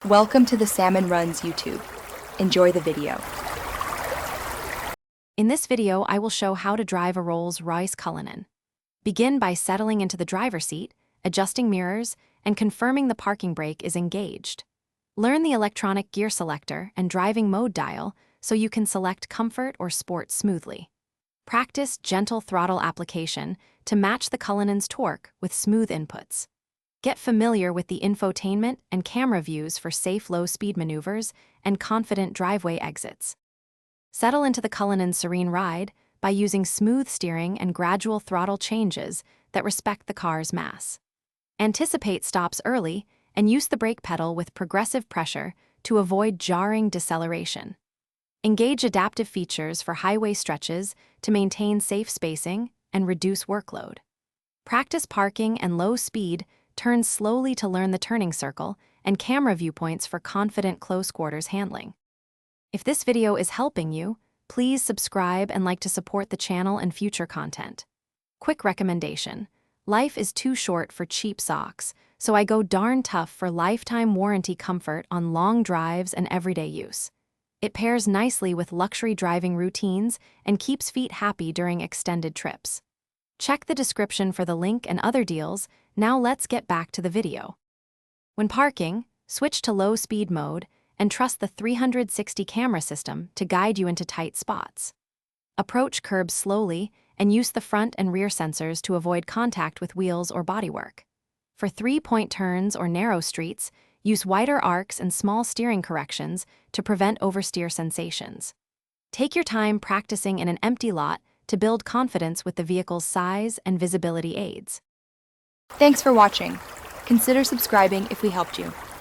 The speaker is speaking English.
Welcome to the Salmon Runs YouTube. Enjoy the video. In this video, I will show how to drive a Rolls-Royce Cullinan. Begin by settling into the driver's seat, adjusting mirrors, and confirming the parking brake is engaged. Learn the electronic gear selector and driving mode dial so you can select comfort or sport smoothly. Practice gentle throttle application to match the Cullinan's torque with smooth inputs. Get familiar with the infotainment and camera views for safe low-speed maneuvers and confident driveway exits. Settle into the Cullinan's serene ride by using smooth steering and gradual throttle changes that respect the car's mass. Anticipate stops early and use the brake pedal with progressive pressure to avoid jarring deceleration. Engage adaptive features for highway stretches to maintain safe spacing and reduce workload. Practice parking and low speed turn slowly to learn the turning circle and camera viewpoints for confident close quarters handling. If this video is helping you, please subscribe and like to support the channel and future content. Quick recommendation: life is too short for cheap socks, so I go darn tough for lifetime warranty comfort on long drives and everyday use. It pairs nicely with luxury driving routines and keeps feet happy during extended trips. Check the description for the link and other deals. Now let's get back to the video. When parking, switch to low-speed mode and trust the 360 camera system to guide you into tight spots. Approach curbs slowly and use the front and rear sensors to avoid contact with wheels or bodywork. For three-point turns or narrow streets, use wider arcs and small steering corrections to prevent oversteer sensations. Take your time practicing in an empty lot to build confidence with the vehicle's size and visibility aids. Thanks for watching. Consider subscribing if we helped you.